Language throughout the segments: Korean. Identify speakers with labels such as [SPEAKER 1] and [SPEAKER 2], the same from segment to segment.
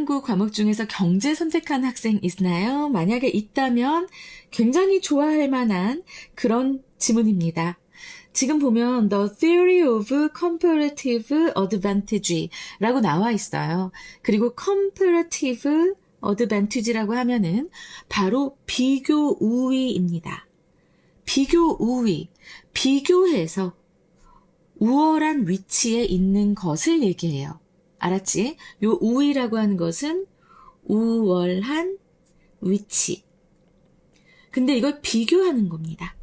[SPEAKER 1] 한국 과목 중에서 경제 선택한 학생 있나요? 만약에 있다면 굉장히 좋아할 만한 그런 지문입니다. 지금 보면 The Theory of Comparative Advantage 라고 나와 있어요. 그리고 Comparative Advantage라고 하면은 바로 비교 우위입니다. 비교 우위, 비교해서 우월한 위치에 있는 것을 얘기해요. 알았지? 요 우위라고 하는 것은 우월한 위치. 근데 이걸 비교하는 겁니다.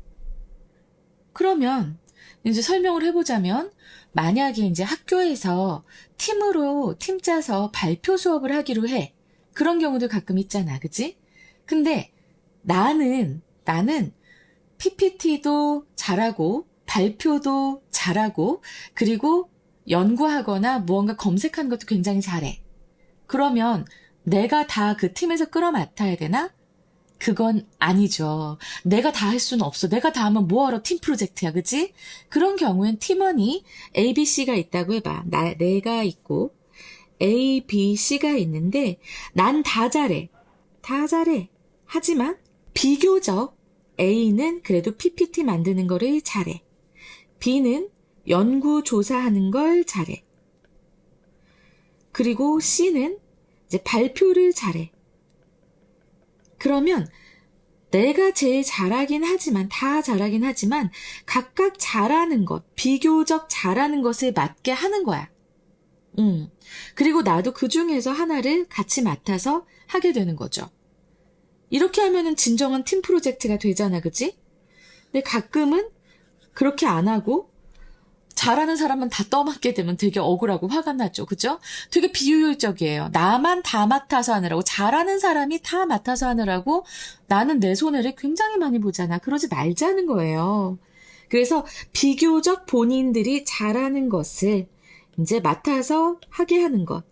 [SPEAKER 1] 그러면 이제 설명을 해보자면 만약에 이제 학교에서 팀 짜서 발표 수업을 하기로 해. 그런 경우도 가끔 있잖아. 그치? 근데 나는 PPT도 잘하고 발표도 잘하고 그리고 연구하거나 무언가 검색하는 것도 굉장히 잘해. 그러면 내가 다 그 팀에서 끌어맡아야 되나? 그건 아니죠. 내가 다 할 수는 없어. 내가 다 하면 뭐하러 팀 프로젝트야, 그치? 그런 경우엔 팀원이 A, B, C가 있다고 해봐. 내가 있고 A, B, C가 있는데 난 다 잘해. 다 잘해. 하지만 비교적 A는 그래도 PPT 만드는 거를 잘해. B는 연구 조사하는 걸 잘해. 그리고 C는 이제 발표를 잘해. 그러면 내가 제일 잘하긴 하지만, 다 잘하긴 하지만 각각 잘하는 것, 비교적 잘하는 것을 맡게 하는 거야. 그리고 나도 그 중에서 하나를 같이 맡아서 하게 되는 거죠. 이렇게 하면은 진정한 팀 프로젝트가 되잖아, 그치? 근데 가끔은 그렇게 안 하고 잘하는 사람은 다 떠맡게 되면 되게 억울하고 화가 나죠. 그죠? 되게 비효율적이에요. 나만 다 맡아서 하느라고, 잘하는 사람이 다 맡아서 하느라고 나는 내 손해를 굉장히 많이 보잖아. 그러지 말자는 거예요. 그래서 비교적 본인들이 잘하는 것을 이제 맡아서 하게 하는 것.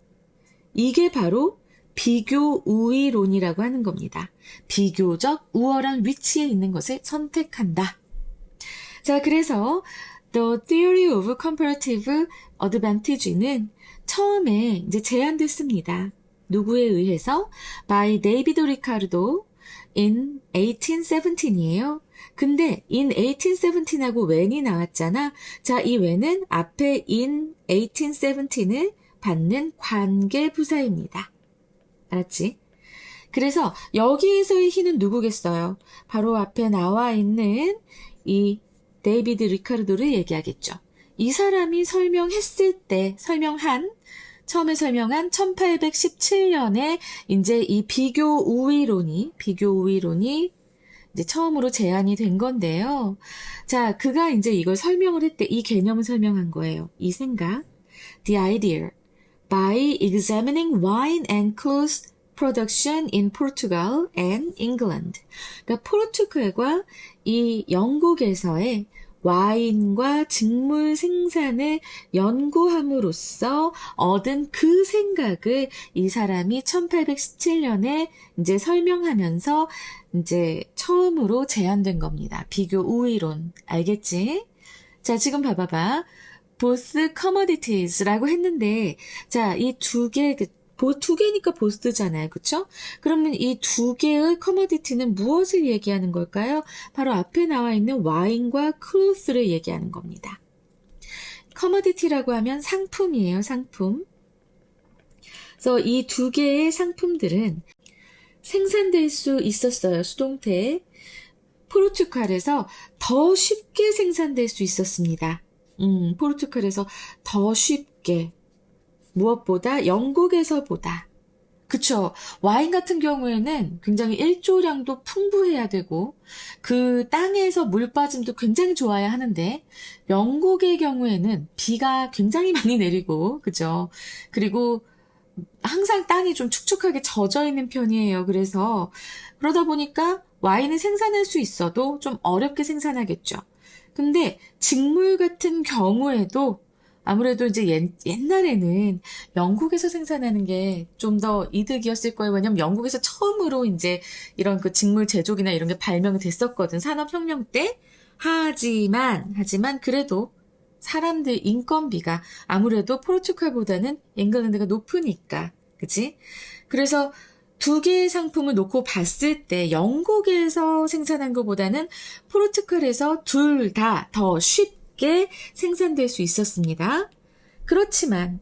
[SPEAKER 1] 이게 바로 비교 우위론이라고 하는 겁니다. 비교적 우월한 위치에 있는 것을 선택한다. 자, 그래서 The Theory of Comparative Advantage는 처음에 이제 제안됐습니다. 누구에 의해서? By David Ricardo in 1817이에요. 근데 in 1817하고 when이 나왔잖아. 자, 이 when은 앞에 in 1817을 받는 관계부사입니다. 알았지? 그래서 여기에서의 he는 누구겠어요? 바로 앞에 나와 있는 이 데이비드 리카르도를 얘기하겠죠. 이 사람이 처음에 설명한 1817년에 이제 이 비교 우위론이 이제 처음으로 제안이 된 건데요. 자, 그가 이제 이걸 설명을 했대. 이 개념을 설명한 거예요. 이 생각. The idea. By examining wine and cloth production in Portugal and England. 그러니까 포르투갈과 이 영국에서의 와인과 직물 생산을 연구함으로써 얻은 그 생각을 이 사람이 1817년에 이제 설명하면서 이제 처음으로 제안된 겁니다. 비교 우위론. 알겠지? 자, 지금 봐봐봐. both commodities라고 했는데, 자, 이 두 개니까 보스잖아요. 그쵸? 그러면 이 두 개의 커머디티는 무엇을 얘기하는 걸까요? 바로 앞에 나와 있는 와인과 클로스를 얘기하는 겁니다. 커머디티라고 하면 상품이에요. 상품. 그래서 이 두 개의 상품들은 생산될 수 있었어요. 수동태. 포르투갈에서 더 쉽게 생산될 수 있었습니다. 포르투갈에서 더 쉽게. 무엇보다 영국에서보다. 그쵸. 와인 같은 경우에는 굉장히 일조량도 풍부해야 되고 그 땅에서 물 빠짐도 굉장히 좋아야 하는데 영국의 경우에는 비가 굉장히 많이 내리고 그죠. 그리고 항상 땅이 좀 축축하게 젖어 있는 편이에요. 그래서 그러다 보니까 와인을 생산할 수 있어도 좀 어렵게 생산하겠죠. 근데 직물 같은 경우에도 아무래도 이제 옛날에는 영국에서 생산하는 게 좀 더 이득이었을 거예요. 왜냐면 영국에서 처음으로 이제 이런 그 직물 제조기나 이런 게 발명이 됐었거든. 산업혁명 때. 하지만 그래도 사람들 인건비가 아무래도 포르투갈보다는 잉글랜드가 높으니까. 그치? 그래서 두 개의 상품을 놓고 봤을 때 영국에서 생산한 것보다는 포르투갈에서 둘 다 더 쉽게 생산될 수 있었습니다. 그렇지만,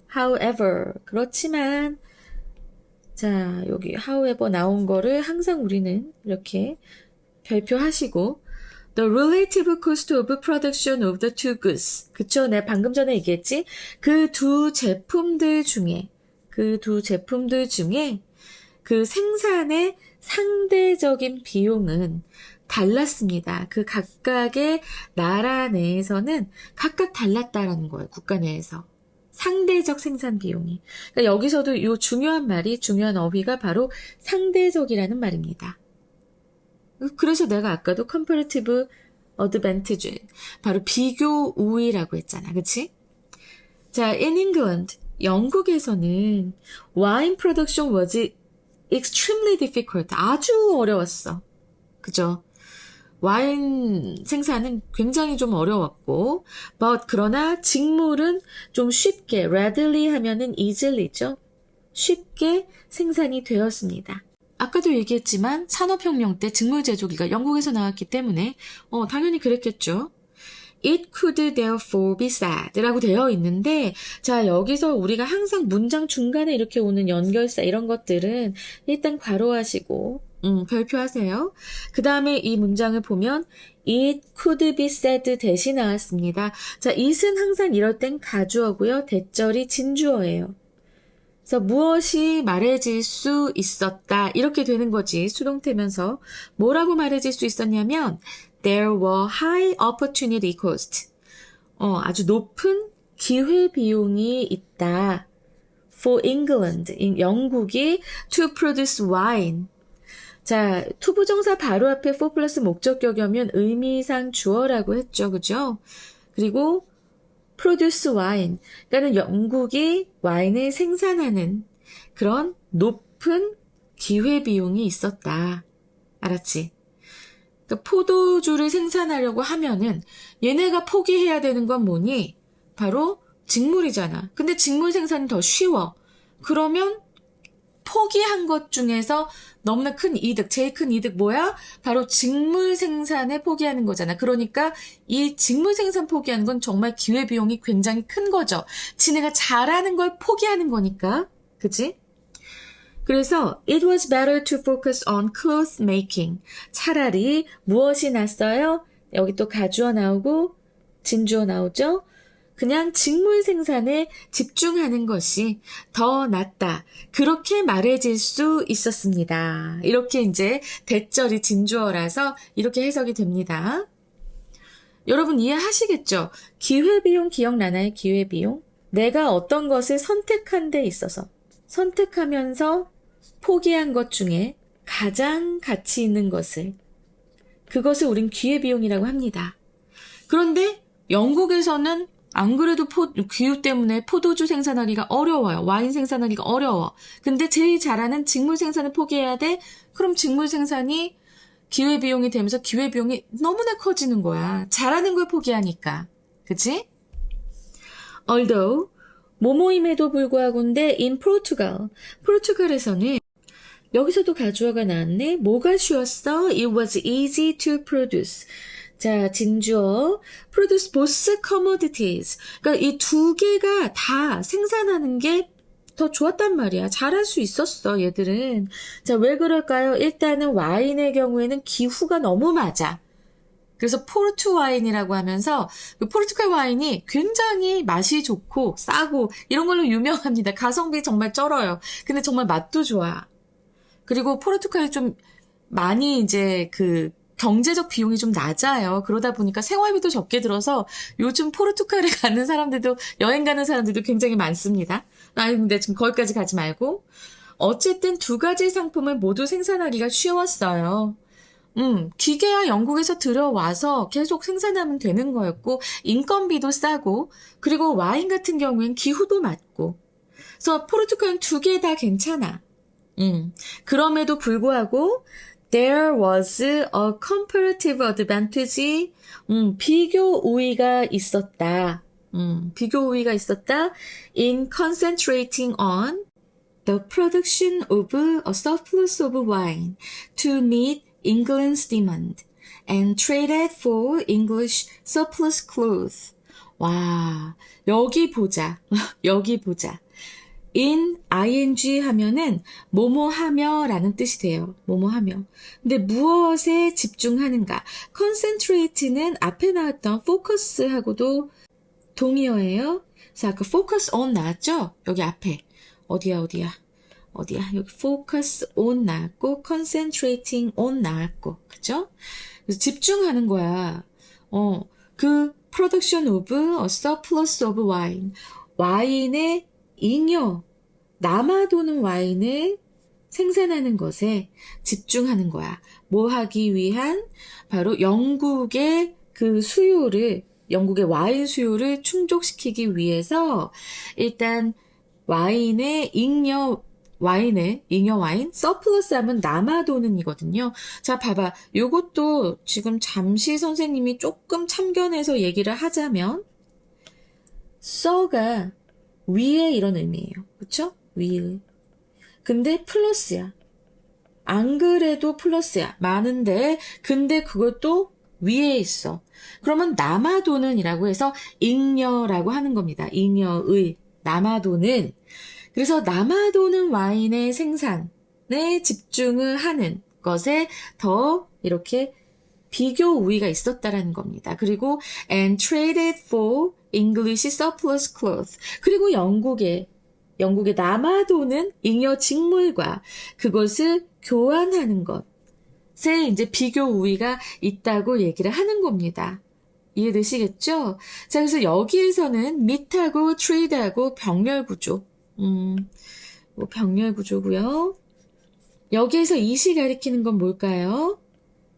[SPEAKER 1] 자, 여기 however 나온 거를 항상 우리는 이렇게 별표하시고, The relative cost of production of the two goods. 그쵸? 내가 방금 전에 얘기했지? 그 두 제품들 중에 그 생산의 상대적인 비용은 달랐습니다. 그 각각의 나라 내에서는 각각 달랐다라는 거예요. 국가 내에서. 상대적 생산 비용이. 그러니까 여기서도 이 중요한 어휘가 바로 상대적이라는 말입니다. 그래서 내가 아까도 comparative advantage, 바로 비교 우위라고 했잖아. 그치? 자, in England, 영국에서는 wine production was extremely difficult. 아주 어려웠어. 그죠? 와인 생산은 굉장히 좀 어려웠고, 그러나 직물은 좀 쉽게, readily 하면은 easily죠. 쉽게 생산이 되었습니다. 아까도 얘기했지만 산업혁명 때 직물 제조기가 영국에서 나왔기 때문에 당연히 그랬겠죠. It could therefore be said 라고 되어 있는데, 자, 여기서 우리가 항상 문장 중간에 이렇게 오는 연결사 이런 것들은 일단 괄호하시고 별표하세요. 그 다음에 이 문장을 보면 It could be said 대시 나왔습니다. 자, it은 항상 이럴 땐 가주어고요. 대절이 진주어예요. 그래서 무엇이 말해질 수 있었다 이렇게 되는 거지. 수동태면서 뭐라고 말해질 수 있었냐면 There were high opportunity costs. 아주 높은 기회 비용이 있다. For England, 영국이 to produce wine. 자, 투부정사 바로 앞에 for 플러스 목적격이면 의미상 주어라고 했죠. 그죠? 그리고 produce wine. 그러니까는 영국이 와인을 생산하는 그런 높은 기회 비용이 있었다. 알았지? 그러니까 포도주를 생산하려고 하면은 얘네가 포기해야 되는 건 뭐니? 바로 직물이잖아. 근데 직물 생산이 더 쉬워. 그러면 포기한 것 중에서 너무나 큰 이득, 제일 큰 이득 뭐야? 바로 직물 생산에 포기하는 거잖아. 그러니까 이 직물 생산 포기하는 건 정말 기회비용이 굉장히 큰 거죠. 지네가 잘하는 걸 포기하는 거니까. 그치? 그래서 it was better to focus on cloth making. 차라리 무엇이 낫어요? 여기 또 가주어 나오고 진주어 나오죠? 그냥 직물 생산에 집중하는 것이 더 낫다. 그렇게 말해질 수 있었습니다. 이렇게 이제 대절이 진주어라서 이렇게 해석이 됩니다. 여러분 이해하시겠죠? 기회비용 기억나나요? 기회비용? 내가 어떤 것을 선택한 데 있어서 선택하면서 포기한 것 중에 가장 가치 있는 그것을 우린 기회비용이라고 합니다. 그런데 영국에서는 안 그래도 기후 때문에 포도주 생산하기가 어려워요. 와인 생산하기가 어려워. 근데 제일 잘하는 직물 생산을 포기해야 돼? 그럼 직물 생산이 기회비용이 되면서 기회비용이 너무나 커지는 거야. 잘하는 걸 포기하니까. 그치? Although, 뭐뭐임에도 불구하고인데 in Portugal, 포르투갈에서는 여기서도 가주어가 나왔네. 뭐가 쉬웠어? It was easy to produce. 자, 진주어, produce both commodities. 그러니까 이 두 개가 다 생산하는 게 더 좋았단 말이야. 잘할 수 있었어, 얘들은. 자, 왜 그럴까요? 일단은 와인의 경우에는 기후가 너무 맞아. 그래서 포르투 와인이라고 하면서 그 포르투갈 와인이 굉장히 맛이 좋고 싸고 이런 걸로 유명합니다. 가성비 정말 쩔어요. 근데 정말 맛도 좋아. 그리고 포르투갈이 좀 많이 이제 경제적 비용이 좀 낮아요. 그러다 보니까 생활비도 적게 들어서 요즘 포르투갈에 가는 사람들도, 여행 가는 사람들도 굉장히 많습니다. 근데 지금 거기까지 가지 말고. 어쨌든 두 가지 상품을 모두 생산하기가 쉬웠어요. 기계야 영국에서 들어와서 계속 생산하면 되는 거였고, 인건비도 싸고, 그리고 와인 같은 경우엔 기후도 맞고. 그래서 포르투갈은 두 개 다 괜찮아. 그럼에도 불구하고, There was a comparative advantage. 비교 우위가 있었다. 비교 우위가 있었다. In concentrating on. the production of a surplus of wine to meet England's demand and traded for English surplus clothes. 와, 여기 보자. 여기 보자. in ing 하면은 뭐뭐 하며 라는 뜻이 돼요. 뭐뭐 하며. 근데 무엇에 집중하는가? concentrate는 앞에 나왔던 focus하고도 동의어예요. 그래서 아까 focus on 나왔죠? 여기 앞에. 어디야. 여기 focus on 나왔고 concentrating on 나왔고. 그죠? 그래서 집중하는 거야. 그 production of a surplus of wine. 와인의 잉여, 남아도는 와인을 생산하는 것에 집중하는 거야. 뭐 하기 위한? 바로 영국의 그 수요를, 영국의 와인 수요를 충족시키기 위해서 일단 와인의 잉여 와인, 서플러스 하면 남아도는 이거든요. 자, 봐봐. 요것도 지금 잠시 선생님이 조금 참견해서 얘기를 하자면, 써가 위에 이런 의미예요. 그쵸? 위에. 근데 플러스야. 안 그래도 플러스야. 많은데, 근데 그것도 위에 있어. 그러면 남아도는 이라고 해서 잉여라고 하는 겁니다. 잉여의. 남아도는. 그래서 남아도는 와인의 생산에 집중을 하는 것에 더 이렇게 비교 우위가 있었다라는 겁니다. 그리고 and traded for English surplus clothes. 그리고 영국에 남아도는 잉여 직물과 그것을 교환하는 것에 이제 비교 우위가 있다고 얘기를 하는 겁니다. 이해되시겠죠? 자, 그래서 여기에서는 meet하고 trade하고 병렬 구조. 병렬 구조고요. 여기에서 it이 가리키는 건 뭘까요?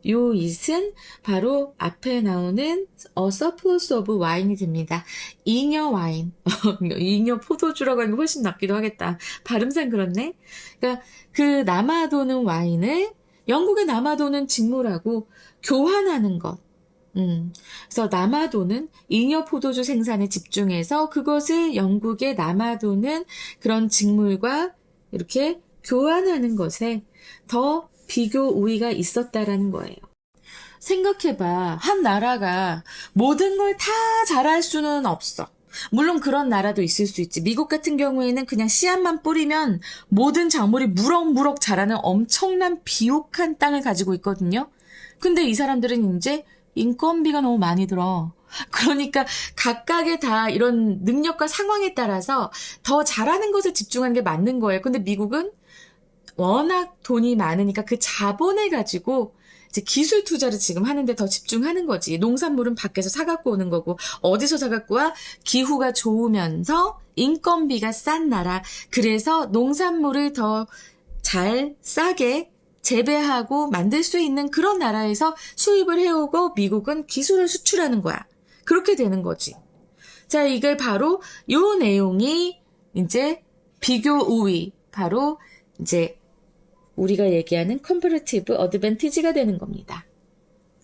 [SPEAKER 1] 요 it은 바로 앞에 나오는 a surplus of wine이 됩니다. 잉여 와인. 잉여 포도주라고 하는 게 훨씬 낫기도 하겠다. 발음상 그렇네. 그러니까 그 남아도는 와인을 영국의 남아도는 직물하고 교환하는 것. 그래서 남아도는 잉여 포도주 생산에 집중해서 그것을 영국의 남아도는 그런 직물과 이렇게 교환하는 것에 더 비교 우위가 있었다라는 거예요. 생각해봐. 한 나라가 모든 걸 다 잘할 수는 없어. 물론 그런 나라도 있을 수 있지. 미국 같은 경우에는 그냥 씨앗만 뿌리면 모든 작물이 무럭무럭 자라는 엄청난 비옥한 땅을 가지고 있거든요. 근데 이 사람들은 이제 인건비가 너무 많이 들어. 그러니까 각각의 다 이런 능력과 상황에 따라서 더 잘하는 것에 집중하는 게 맞는 거예요. 근데 미국은 워낙 돈이 많으니까 그 자본을 가지고 이제 기술 투자를 지금 하는데 더 집중하는 거지. 농산물은 밖에서 사갖고 오는 거고, 어디서 사갖고 와? 기후가 좋으면서 인건비가 싼 나라. 그래서 농산물을 더 잘 싸게 재배하고 만들 수 있는 그런 나라에서 수입을 해오고 미국은 기술을 수출하는 거야. 그렇게 되는 거지. 자, 이게 바로 요 내용이 이제 비교 우위, 바로 이제 우리가 얘기하는 comparative advantage가 되는 겁니다.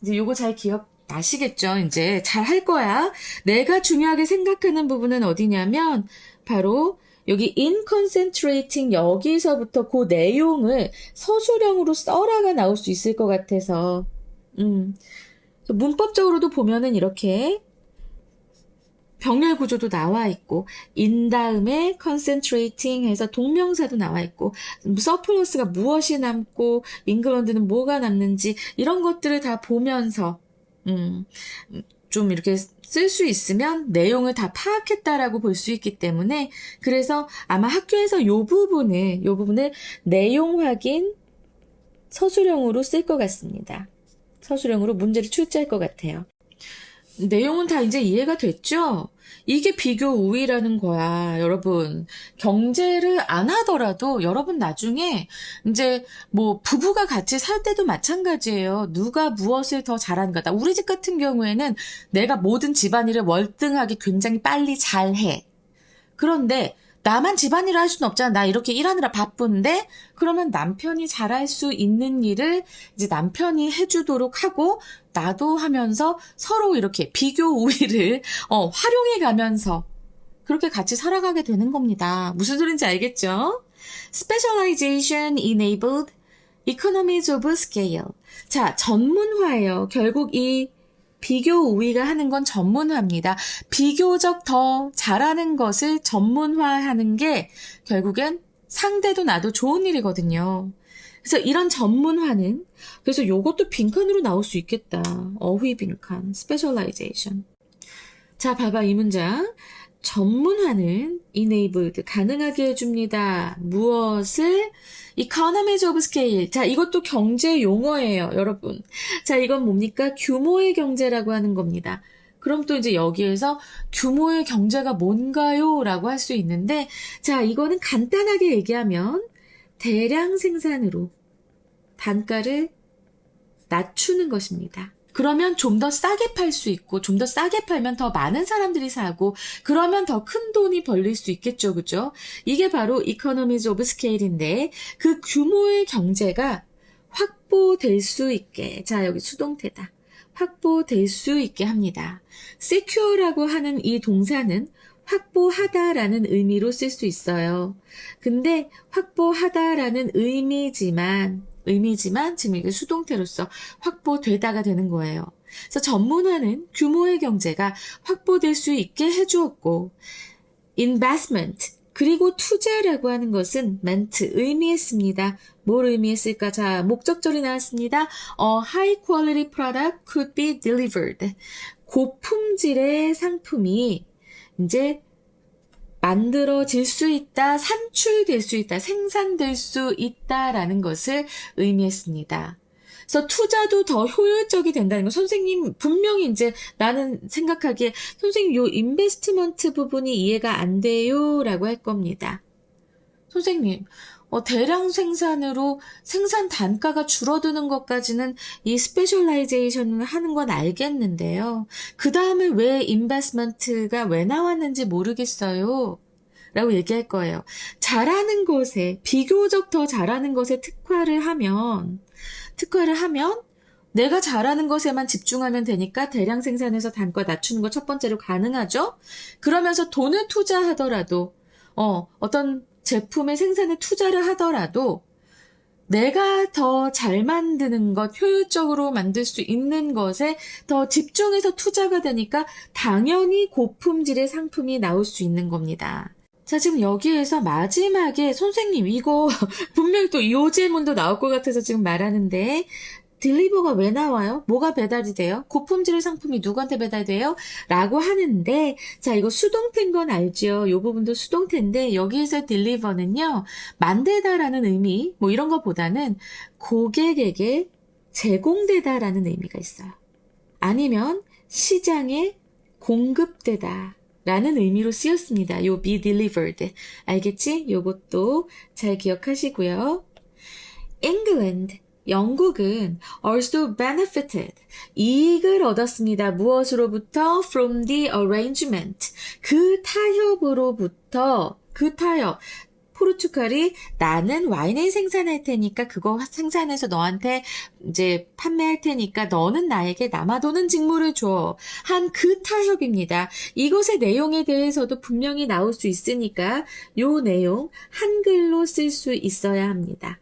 [SPEAKER 1] 이제 요거 잘 기억나시겠죠? 이제 잘 할 거야. 내가 중요하게 생각하는 부분은 어디냐면 바로 여기 in concentrating 여기서부터 그 내용을 서술형으로 써라가 나올 수 있을 것 같아서 문법적으로도 보면은 이렇게 병렬 구조도 나와 있고 in 다음에 concentrating 해서 동명사도 나와 있고 서플러스가 무엇이 남고 잉글랜드는 뭐가 남는지 이런 것들을 다 보면서 좀 이렇게 쓸 수 있으면 내용을 다 파악했다라고 볼 수 있기 때문에 그래서 아마 학교에서 요 부분을 내용 확인 서술형으로 쓸 것 같습니다. 서술형으로 문제를 출제할 것 같아요. 내용은 다 이제 이해가 됐죠? 이게 비교 우위라는 거야, 여러분. 경제를 안 하더라도 여러분 나중에 이제 뭐 부부가 같이 살 때도 마찬가지예요. 누가 무엇을 더 잘하는가. 우리 집 같은 경우에는 내가 모든 집안일을 월등하게 굉장히 빨리 잘해. 그런데 나만 집안일을 할 수는 없잖아. 나 이렇게 일하느라 바쁜데 그러면 남편이 잘할 수 있는 일을 이제 남편이 해주도록 하고 나도 하면서 서로 이렇게 비교 우위를 활용해 가면서 그렇게 같이 살아가게 되는 겁니다. 무슨 소린지 알겠죠? Specialization enabled economies of scale. 자, 전문화예요. 결국 이 비교 우위가 하는 건 전문화입니다. 비교적 더 잘하는 것을 전문화하는 게 결국엔 상대도 나도 좋은 일이거든요. 그래서 이런 전문화는 그래서 요것도 빈칸으로 나올 수 있겠다. 어휘 빈칸, specialization. 자, 봐봐 이 문장. 전문화는 enabled, 가능하게 해줍니다. 무엇을? economies of scale. 자, 이것도 경제 용어예요, 여러분. 자, 이건 뭡니까? 규모의 경제라고 하는 겁니다. 그럼 또 이제 여기에서 규모의 경제가 뭔가요? 라고 할 수 있는데, 자, 이거는 간단하게 얘기하면 대량 생산으로 단가를 낮추는 것입니다. 그러면 좀 더 싸게 팔 수 있고 좀 더 싸게 팔면 더 많은 사람들이 사고 그러면 더 큰 돈이 벌릴 수 있겠죠. 그죠? 이게 바로 economies of scale인데 그 규모의 경제가 확보될 수 있게 자 여기 수동태다. 확보될 수 있게 합니다. secure라고 하는 이 동사는 확보하다라는 의미로 쓸 수 있어요. 근데 확보하다라는 의미지만 지금 이게 수동태로서 확보되다가 되는 거예요. 그래서 전문화는 규모의 경제가 확보될 수 있게 해주었고 investment 그리고 투자라고 하는 것은 meant 의미했습니다. 뭘 의미했을까? 자, 목적절이 나왔습니다. A high quality product could be delivered. 고품질의 상품이 이제 만들어질 수 있다, 산출될 수 있다, 생산될 수 있다라는 것을 의미했습니다. 그래서 투자도 더 효율적이 된다는 거. 선생님 분명히 이제 나는 생각하기에 선생님 요 인베스트먼트 부분이 이해가 안 돼요라고 할 겁니다. 선생님 대량 생산으로 생산 단가가 줄어드는 것까지는 이 스페셜라이제이션을 하는 건 알겠는데요. 그 다음에 왜 인베스트먼트가 왜 나왔는지 모르겠어요. 라고 얘기할 거예요. 잘하는 것에 비교적 더 잘하는 것에 특화를 하면 내가 잘하는 것에만 집중하면 되니까 대량 생산해서 단가 낮추는 거 첫 번째로 가능하죠. 그러면서 돈을 투자하더라도 어떤 제품의 생산에 투자를 하더라도 내가 더 잘 만드는 것, 효율적으로 만들 수 있는 것에 더 집중해서 투자가 되니까 당연히 고품질의 상품이 나올 수 있는 겁니다. 자, 지금 여기에서 마지막에 선생님 이거 분명히 또 이 질문도 나올 것 같아서 지금 말하는데 딜리버가 왜 나와요? 뭐가 배달이 돼요? 고품질의 상품이 누구한테 배달돼요? 라고 하는데 자 이거 수동태인 건 알죠? 이 부분도 수동태인데 여기에서 딜리버는요 만들다라는 의미 뭐 이런 것보다는 고객에게 제공되다라는 의미가 있어요. 아니면 시장에 공급되다 라는 의미로 쓰였습니다. 요 be delivered. 알겠지? 요것도 잘 기억하시고요. England, 영국은 also benefited, 이익을 얻었습니다. 무엇으로부터? From the arrangement, 그 타협으로부터, 그 타협. 포르투갈이 나는 와인을 생산할 테니까 그거 생산해서 너한테 이제 판매할 테니까 너는 나에게 남아도는 직무를 줘. 한 그 타협입니다. 이것의 내용에 대해서도 분명히 나올 수 있으니까 요 내용 한글로 쓸 수 있어야 합니다.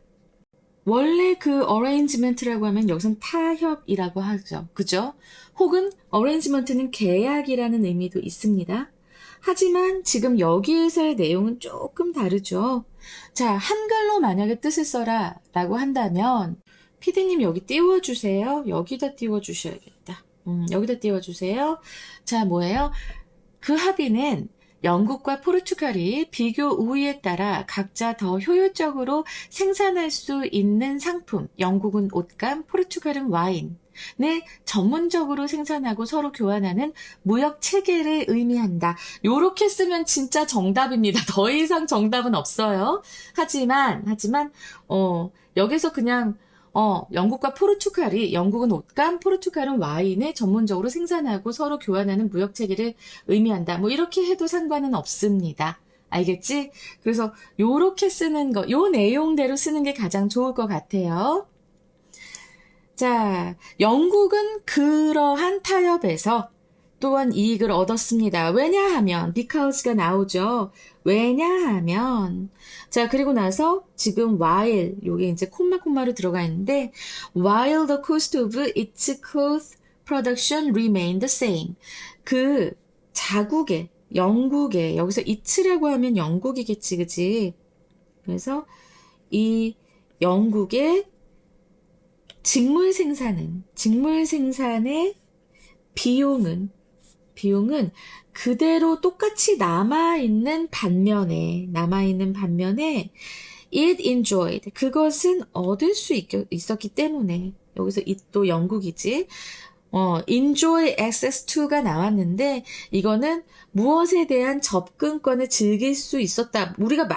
[SPEAKER 1] 원래 그 arrangement라고 하면 여기선 타협이라고 하죠. 그죠? 혹은 arrangement는 계약이라는 의미도 있습니다. 하지만 지금 여기에서의 내용은 조금 다르죠. 자, 한글로 만약에 뜻을 써라 라고 한다면 피디님 여기 띄워주세요. 여기다 띄워주셔야겠다. 여기다 띄워주세요. 자, 뭐예요? 그 합의는 영국과 포르투갈이 비교 우위에 따라 각자 더 효율적으로 생산할 수 있는 상품, 영국은 옷감, 포르투갈은 와인, 네, 전문적으로 생산하고 서로 교환하는 무역 체계를 의미한다. 요렇게 쓰면 진짜 정답입니다. 더 이상 정답은 없어요. 하지만 여기서 그냥 영국과 포르투갈이 영국은 옷감, 포르투갈은 와인을 전문적으로 생산하고 서로 교환하는 무역 체계를 의미한다. 뭐 이렇게 해도 상관은 없습니다. 알겠지? 그래서 요렇게 쓰는 거, 요 내용대로 쓰는 게 가장 좋을 것 같아요. 자, 영국은 그러한 타협에서 또한 이익을 얻었습니다. 왜냐하면 because가 나오죠. 왜냐하면 자 그리고 나서 지금 while 요게 이제 콤마로 들어가 있는데 while the cost of its cloth production remained the same. 그 자국의 영국의 여기서 it라고 하면 영국이겠지 그지? 그래서 이 영국의 직물 생산의 비용은 그대로 똑같이 남아있는 반면에 it enjoyed 그것은 얻을 수 있었기 때문에 여기서 it도 영국이지 enjoy access to가 나왔는데 이거는 무엇에 대한 접근권을 즐길 수 있었다. 우리가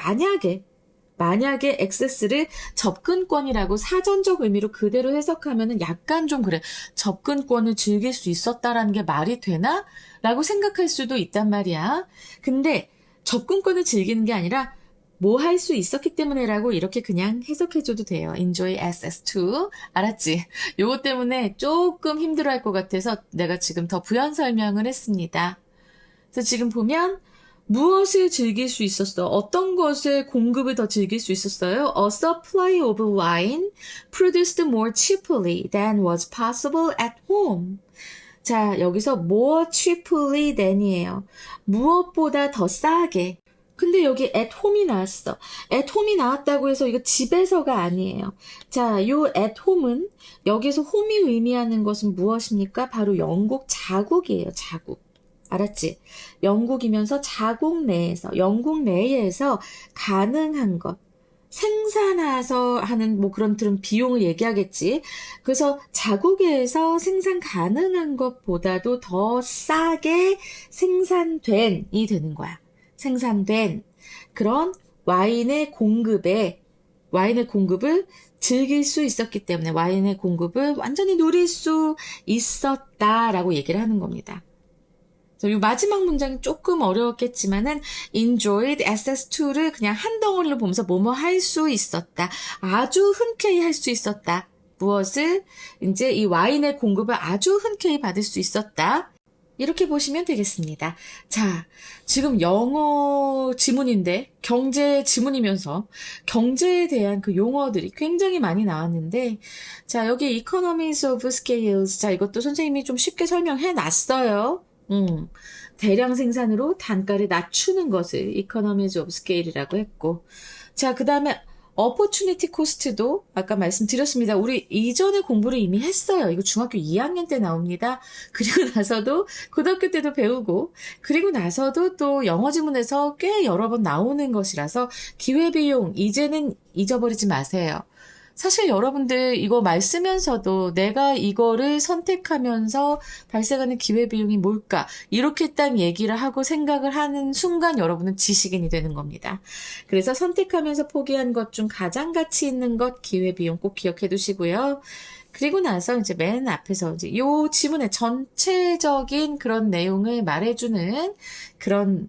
[SPEAKER 1] 만약에 액세스를 접근권이라고 사전적 의미로 그대로 해석하면은 약간 좀 그래. 접근권을 즐길 수 있었다라는 게 말이 되나? 라고 생각할 수도 있단 말이야. 근데 접근권을 즐기는 게 아니라 뭐 할 수 있었기 때문에라고 이렇게 그냥 해석해줘도 돼요. Enjoy access to. 알았지? 요거 때문에 조금 힘들어할 것 같아서 내가 지금 더 부연 설명을 했습니다. 그래서 지금 보면 무엇을 즐길 수 있었어? 어떤 것의 공급을 더 즐길 수 있었어요? A supply of wine produced more cheaply than was possible at home. 자, 여기서 more cheaply than이에요. 무엇보다 더 싸게. 근데 여기 at home이 나왔어. at home이 나왔다고 해서 이거 집에서가 아니에요. 자, 요 at home은 여기서 home이 의미하는 것은 무엇입니까? 바로 영국 자국이에요. 자국. 알았지? 영국이면서 영국 내에서 가능한 것, 생산해서 하는 뭐 그런 비용을 얘기하겠지. 그래서 자국에서 생산 가능한 것보다도 더 싸게 생산된이 되는 거야. 생산된 그런 와인의 공급을 즐길 수 있었기 때문에 와인의 공급을 완전히 누릴 수 있었다라고 얘기를 하는 겁니다. 이 마지막 문장이 조금 어려웠겠지만은 enjoyed access to를 그냥 한 덩어리로 보면서 뭐뭐 할 수 있었다. 아주 흔쾌히 할 수 있었다. 무엇을? 이제 이 와인의 공급을 아주 흔쾌히 받을 수 있었다. 이렇게 보시면 되겠습니다. 자, 지금 영어 지문인데 경제 지문이면서 경제에 대한 그 용어들이 굉장히 많이 나왔는데 자, 여기 economies of scales. 자, 이것도 선생님이 좀 쉽게 설명해 놨어요. 대량 생산으로 단가를 낮추는 것을 economies of scale이라고 했고 자, 그 다음에 opportunity cost도 아까 말씀드렸습니다. 우리 이전에 공부를 이미 했어요. 이거 중학교 2학년 때 나옵니다. 그리고 나서도 고등학교 때도 배우고 그리고 나서도 또 영어 지문에서 꽤 여러 번 나오는 것이라서 기회비용 이제는 잊어버리지 마세요. 사실 여러분들 이거 말 쓰면서도 내가 이거를 선택하면서 발생하는 기회비용이 뭘까? 이렇게 딱 얘기를 하고 생각을 하는 순간 여러분은 지식인이 되는 겁니다. 그래서 선택하면서 포기한 것 중 가장 가치 있는 것 기회비용 꼭 기억해 두시고요. 그리고 나서 이제 맨 앞에서 이제 요 지문의 전체적인 그런 내용을 말해주는 그런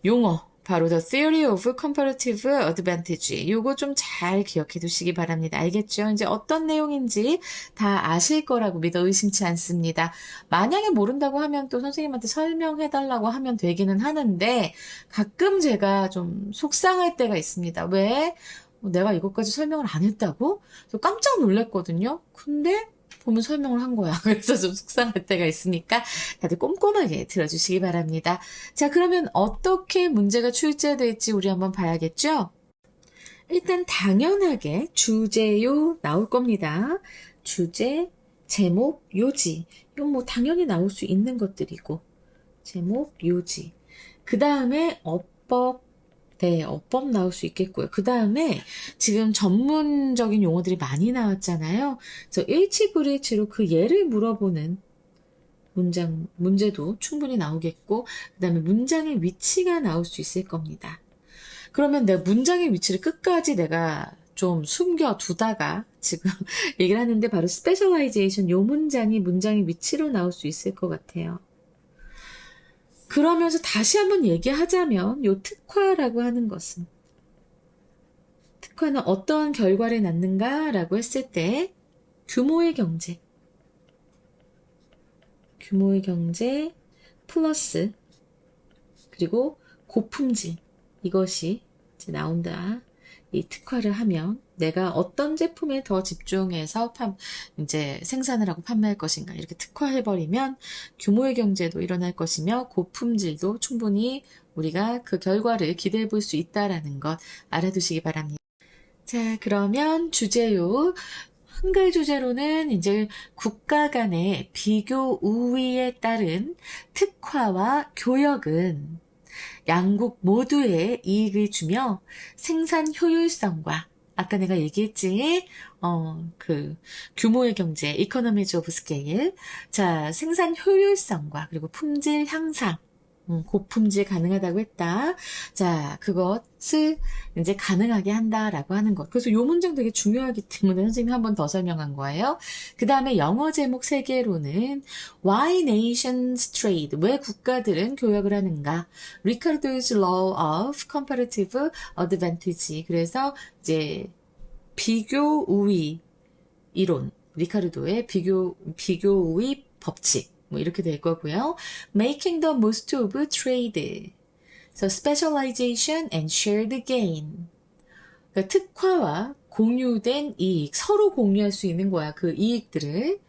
[SPEAKER 1] 용어. 바로 The Theory of Comparative Advantage. 요거 좀 잘 기억해 두시기 바랍니다. 알겠죠? 이제 어떤 내용인지 다 아실 거라고 믿어 의심치 않습니다. 만약에 모른다고 하면 또 선생님한테 설명해 달라고 하면 되기는 하는데 가끔 제가 좀 속상할 때가 있습니다. 왜? 내가 이것까지 설명을 안 했다고? 저 깜짝 놀랐거든요. 근데 보면 설명을 한 거야. 그래서 좀 속상할 때가 있으니까 다들 꼼꼼하게 들어주시기 바랍니다. 자, 그러면 어떻게 문제가 출제될지 우리 한번 봐야겠죠? 일단 당연하게 주제요 나올 겁니다. 주제, 제목, 요지. 이건 뭐 당연히 나올 수 있는 것들이고 제목, 요지. 그 다음에 어법, 네, 어법 나올 수 있겠고요. 그 다음에 지금 전문적인 용어들이 많이 나왔잖아요. 그래서 일치불일치로 그 예를 물어보는 문제도 충분히 나오겠고, 그 다음에 문장의 위치가 나올 수 있을 겁니다. 그러면 내가 문장의 위치를 끝까지 내가 좀 숨겨두다가 지금 얘기를 하는데 바로 스페셜라이제이션 요 문장의 위치로 나올 수 있을 것 같아요. 그러면서 다시 한번 얘기하자면 요 특화라고 하는 것은 특화는 어떤 결과를 낳는가라고 했을 때 규모의 경제 규모의 경제 플러스 그리고 고품질 이것이 이제 나온다. 이 특화를 하면 내가 어떤 제품에 더 집중해서 이제 생산을 하고 판매할 것인가 이렇게 특화해버리면 규모의 경제도 일어날 것이며 고품질도 충분히 우리가 그 결과를 기대해 볼 수 있다라는 것 알아두시기 바랍니다. 자, 그러면 주제요. 한글 주제로는 이제 국가 간의 비교 우위에 따른 특화와 교역은 양국 모두에 이익을 주며 생산 효율성과 아까 내가 얘기했지, 규모의 경제, economies of scale. 자, 생산 효율성과 그리고 품질 향상, 고품질 가능하다고 했다. 자, 그것을 이제 가능하게 한다라고 하는 것. 그래서 요 문장 되게 중요하기 때문에 선생님이 한 번 더 설명한 거예요. 그 다음에 영어 제목 3개로는 Why Nations Trade? 왜 국가들은 교역을 하는가? Ricardo's Law of Comparative Advantage. 그래서 이제 비교 우위 이론, 리카르도의 비교 우위 법칙. 뭐 이렇게 될 거고요. Making the most of trade. So specialization and shared gain. 그러니까 특화와 공유된 이익, 서로 공유할 수 있는 거야. 그 이익들을.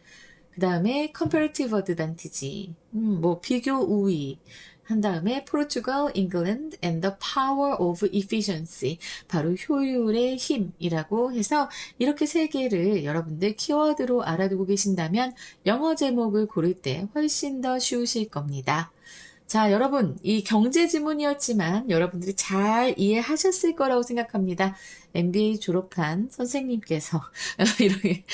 [SPEAKER 1] 그 다음에 comparative advantage. 뭐 비교 우위. 한 다음에 Portugal, England and the power of efficiency. 바로 효율의 힘이라고 해서 이렇게 3개를 여러분들 키워드로 알아두고 계신다면 영어 제목을 고를 때 훨씬 더 쉬우실 겁니다. 자, 여러분, 이 경제 지문이었지만 여러분들이 잘 이해하셨을 거라고 생각합니다. MBA 졸업한 선생님께서 이렇게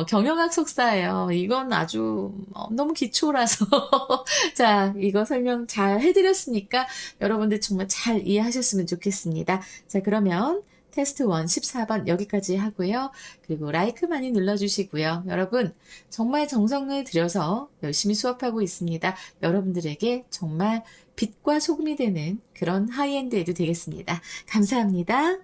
[SPEAKER 1] 경영학 석사예요. 이건 아주 너무 기초라서 자, 이거 설명 잘 해드렸으니까 여러분들 정말 잘 이해하셨으면 좋겠습니다. 자, 그러면 테스트 1 14번 여기까지 하고요. 그리고 라이크 많이 눌러주시고요. 여러분 정말 정성을 들여서 열심히 수업하고 있습니다. 여러분들에게 정말 빛과 소금이 되는 그런 하이엔드에도 되겠습니다. 감사합니다.